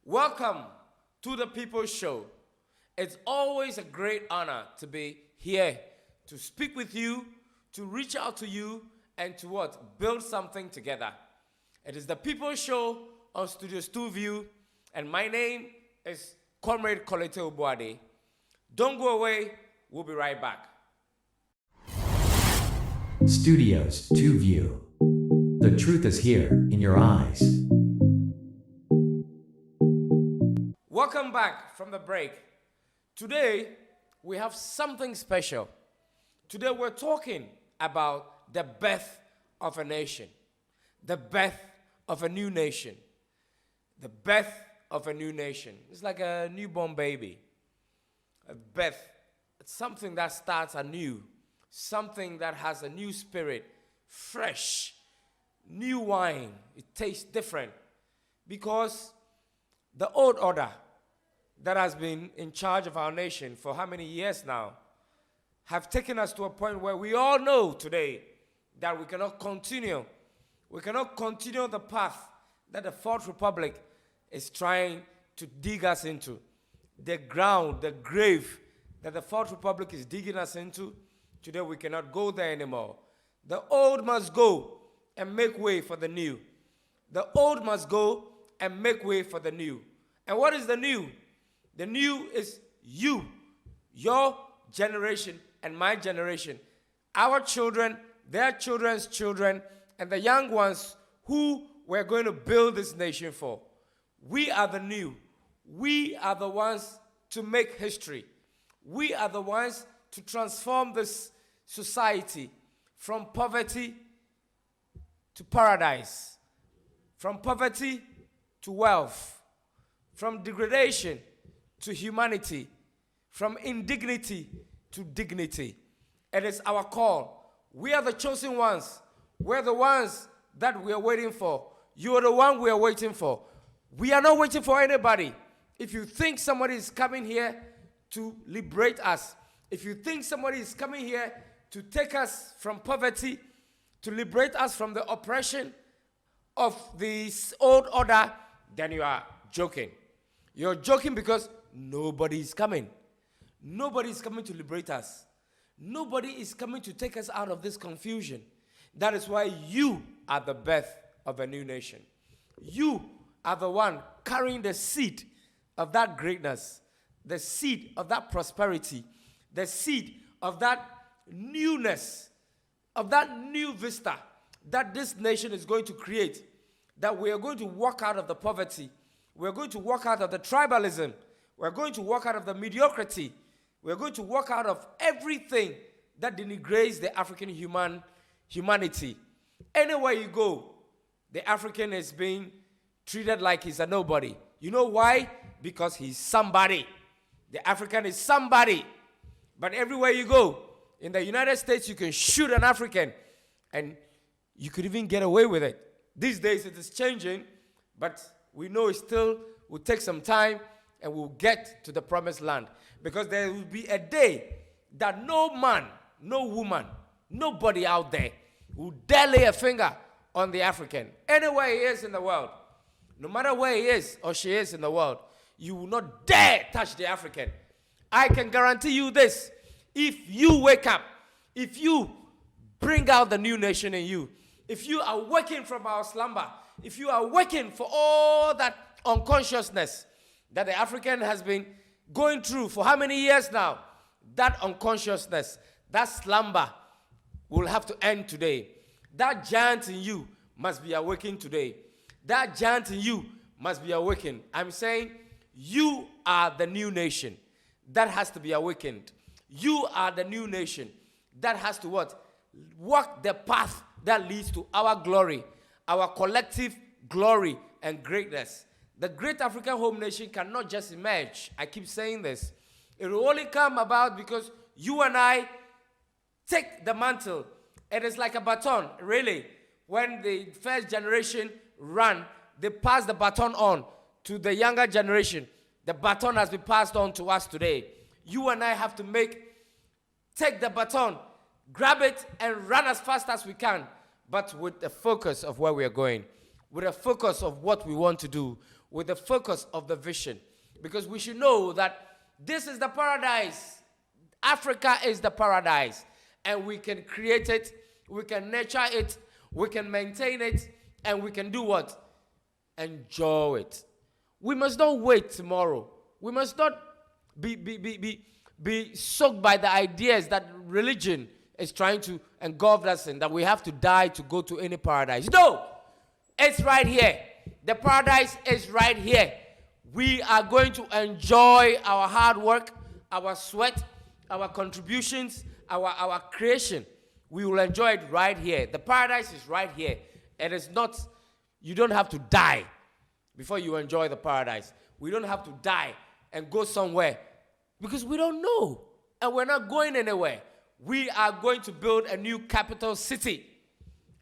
Welcome to the People's Show. It's always a great honor to be here, to speak with you, to reach out to you, and to what? Build something together. It is the People's Show on Studio Stu View, and my name is Comrade Korletey Obuadey. Don't go away, we'll be right back. Studios 2 View. The truth is here in your eyes. Welcome back from the break. Today, we have something special. Today, we're talking about the birth of a nation. The birth of a new nation. The birth of a new nation. It's like a newborn baby. A birth. It's something that starts anew. Something that has a new spirit. Fresh. New wine. It tastes different. Because the old order that has been in charge of our nation for how many years now have taken us to a point where we all know today that we cannot continue. We cannot continue the path that the Fourth Republic is trying to dig us into. The ground, the grave that the Fourth Republic is digging us into, today we cannot go there anymore. The old must go and make way for the new. The old must go and make way for the new. And what is the new? The new is you, your generation and my generation, our children, their children's children, and the young ones who we're going to build this nation for. We are the new. We are the ones to make history. We are the ones to transform this society from poverty to paradise, from poverty to wealth, from degradation to humanity, from indignity to dignity. It is our call. We are the chosen ones. We're the ones that we are waiting for. You are the one we are waiting for. We are not waiting for anybody. If you think somebody is coming here to liberate us, if you think somebody is coming here to take us from poverty, to liberate us from the oppression of this old order, then you are joking. You're joking because nobody is coming. Nobody is coming to liberate us. Nobody is coming to take us out of this confusion. That is why you are the birth of a new nation. You are the one carrying the seed of that greatness, the seed of that prosperity, the seed of that newness, of that new vista that this nation is going to create, that we are going to walk out of the poverty. We're going to walk out of the tribalism. We're going to walk out of the mediocrity. We're going to walk out of everything that denigrates the African humanity. Anywhere you go, the African is being treated like he's a nobody. You know why? Because he's somebody. The African is somebody. But everywhere you go, in the United States, you can shoot an African, and you could even get away with it. These days, it is changing, but we know it still will take some time, and we'll get to the promised land. Because there will be a day that no man, no woman, nobody out there will dare lay a finger on the African. Anywhere he is in the world, no matter where he is or she is in the world, you will not dare touch the African. I can guarantee you this. If you wake up, if you bring out the new nation in you, if you are waking from our slumber, if you are waking for all that unconsciousness that the African has been going through for how many years now, that unconsciousness, that slumber will have to end today. That giant in you must be awakened today. That giant in you must be awakened. I'm saying you are the new nation that has to be awakened. You are the new nation that has to what? Walk the path that leads to our glory, our collective glory and greatness. The great African home nation cannot just emerge. I keep saying this. It will only come about because you and I take the mantle. It is like a baton, really. When the first generation ran, they passed the baton on to the younger generation. The baton has been passed on to us today. You and I have to take the baton, grab it, and run as fast as we can, but with the focus of where we are going, with a focus of what we want to do, with the focus of the vision. Because we should know that this is the paradise. Africa is the paradise. And we can create it, we can nurture it, we can maintain it, and we can do what? Enjoy it. We must not wait tomorrow. We must not be soaked by the ideas that religion is trying to engulf us in, that we have to die to go to any paradise. No! It's right here. The paradise is right here. We are going to enjoy our hard work, our sweat, our contributions, our creation. We will enjoy it right here. The paradise is right here. It is not, you don't have to die before you enjoy the paradise. We don't have to die and go somewhere because we don't know. And we're not going anywhere. We are going to build a new capital city.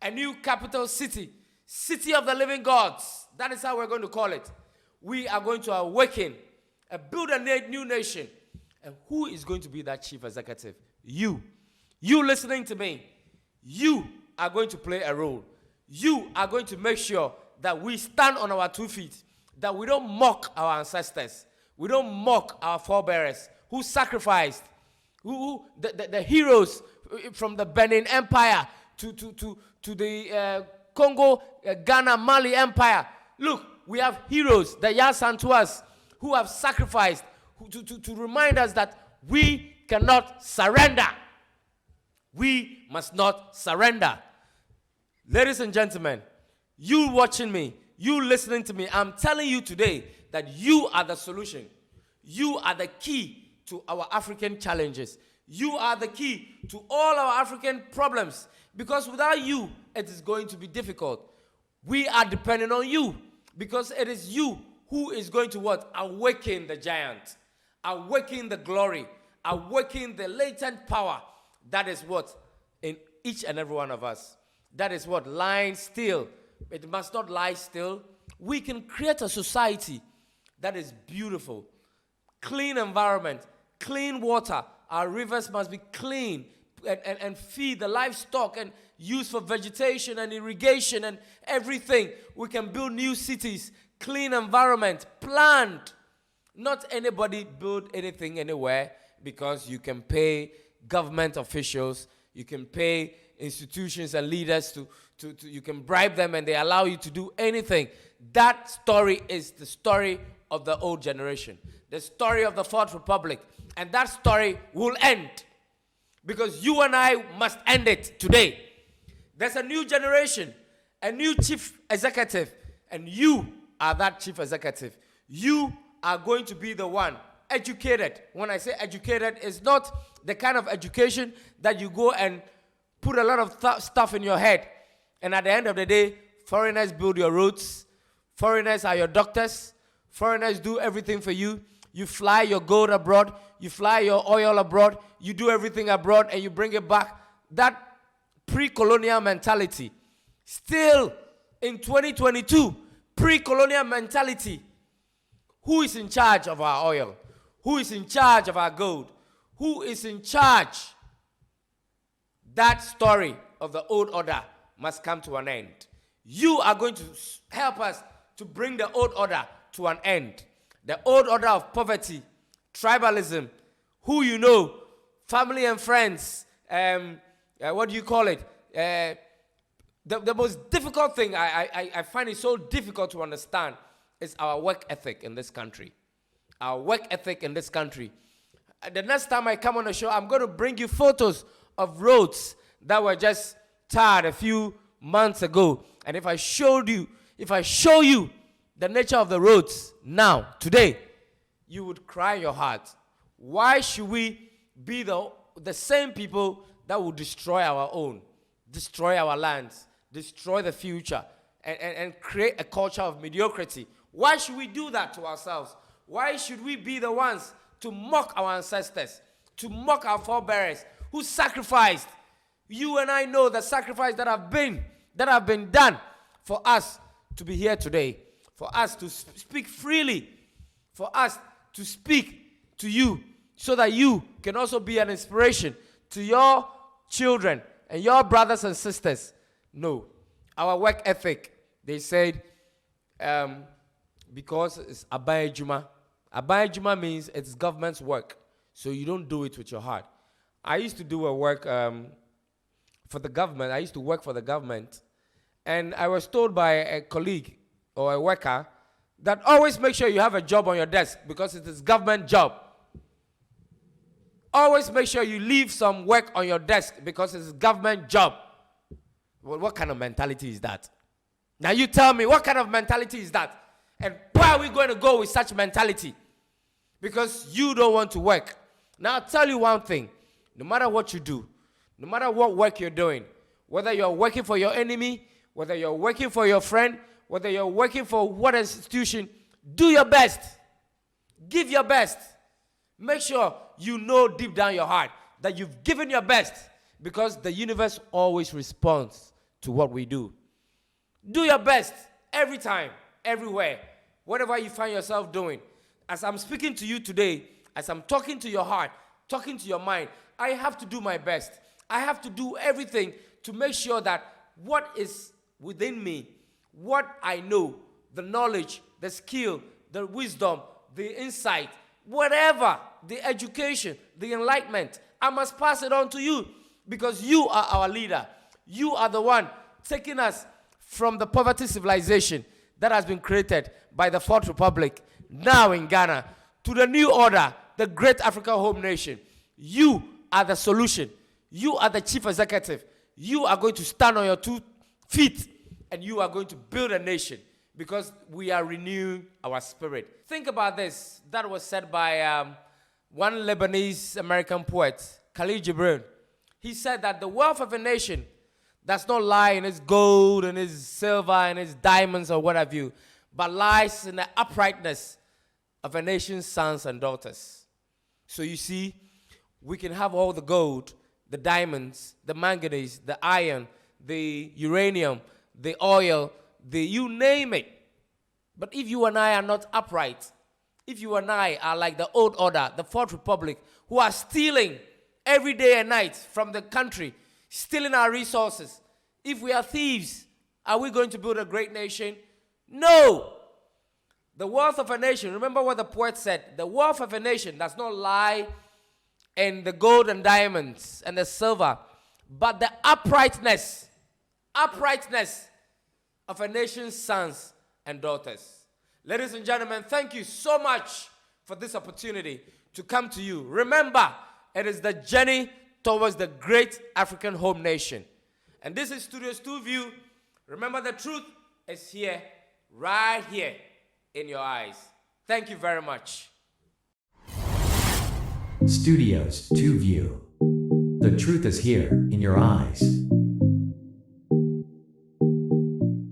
A new capital city. City of the living gods. That is how we're going to call it. We are going to awaken and build a new nation. And who is going to be that chief executive? You. You listening to me. You are going to play a role. You are going to make sure that we stand on our 2 feet. That we don't mock our ancestors. We don't mock our forebears who sacrificed. The heroes from the Benin Empire to the Congo, Ghana, Mali Empire. Look, we have heroes, the Yasantuas, who have sacrificed to remind us that we cannot surrender. We must not surrender. Ladies and gentlemen, you watching me, you listening to me, I'm telling you today that you are the solution. You are the key to our African challenges. You are the key to all our African problems. Because without you, it is going to be difficult. We are dependent on you. Because it is you who is going to what? Awaken the giant. Awaken the glory. Awaken the latent power. That is what? In each and every one of us. That is what? Lying still. It must not lie still. We can create a society that is beautiful. Clean environment. Clean water. Our rivers must be clean and feed the livestock and use for vegetation and irrigation and everything. We can build new cities, clean environment, plant. Not anybody build anything anywhere because you can pay government officials, you can pay institutions and leaders you can bribe them and they allow you to do anything. That story is the story of the old generation, the story of the Fourth Republic. And that story will end because you and I must end it today. There's a new generation, a new chief executive, and you are that chief executive. You are going to be the one educated. When I say educated, it's not the kind of education that you go and put a lot of stuff in your head. And at the end of the day, foreigners build your roads. Foreigners are your doctors. Foreigners do everything for you. You fly your gold abroad. You fly your oil abroad. You do everything abroad and you bring it back. That pre-colonial mentality. Still in 2022, pre-colonial mentality. Who is in charge of our oil? Who is in charge of our gold? Who is in charge? That story of the old order must come to an end. You are going to help us to bring the old order to an end. The old order of poverty, tribalism, who you know, family and friends, what do you call it? The most difficult thing, I find it so difficult to understand, is our work ethic in this country. Our work ethic in this country. The next time I come on the show, I'm going to bring you photos of roads that were just tarred a few months ago. And if I show you the nature of the roads now, today, you would cry your heart. Why should we be the same people that will destroy our own, destroy our lands, destroy the future, and create a culture of mediocrity? Why should we do that to ourselves? Why should we be the ones to mock our ancestors, to mock our forebears who sacrificed? You and I know the sacrifice that have been done for us to be here today, for us to speak freely, for us to speak to you so that you can also be an inspiration to your children and your brothers and sisters. No, our work ethic, they said, because it's Aban Juma. Aban Juma means it's government's work, so you don't do it with your heart. I used to do a work for the government. I used to work for the government, and I was told by a colleague or a worker that always make sure you have a job on your desk because it is government job. Always make sure you leave some work on your desk because it's government job. Well, what kind of mentality is that? Now you tell me, what kind of mentality is that? And why are we going to go with such mentality? Because you don't want to work. Now I'll tell you one thing. No matter what you do, no matter what work you're doing, whether you're working for your enemy, whether you're working for your friend, whether you're working for what institution, do your best. Give your best. Make sure you know deep down your heart that you've given your best, because the universe always responds to what we do. Do your best every time, everywhere, whatever you find yourself doing. As I'm speaking to you today, as I'm talking to your heart, talking to your mind, I have to do my best. I have to do everything to make sure that what is within me, what I know, the knowledge, the skill, the wisdom, the insight, whatever, the education, the enlightenment, I must pass it on to you, because you are our leader. You are the one taking us from the poverty civilization that has been created by the Fourth Republic, now in Ghana, to the new order, the great African home nation. You are the solution. You are the chief executive. You are going to stand on your 2 feet and you are going to build a nation, because we are renewing our spirit. Think about this. That was said by one Lebanese American poet, Khalil Gibran. He said that the wealth of a nation does not lie in its gold and its silver and its diamonds or what have you, but lies in the uprightness of a nation's sons and daughters. So you see, we can have all the gold, the diamonds, the manganese, the iron, the uranium, the oil, you name it. But if you and I are not upright, if you and I are like the old order, the Fourth Republic, who are stealing every day and night from the country, stealing our resources, if we are thieves, are we going to build a great nation? No. The wealth of a nation, remember what the poet said, the wealth of a nation does not lie in the gold and diamonds and the silver, but the uprightness of a nation's sons and daughters. Ladies and gentlemen, thank you so much for this opportunity to come to you. Remember, it is the journey towards the great African home nation. And this is Studios 2 View. Remember, the truth is here, right here in your eyes. Thank you very much. Studios 2 View. The truth is here in your eyes.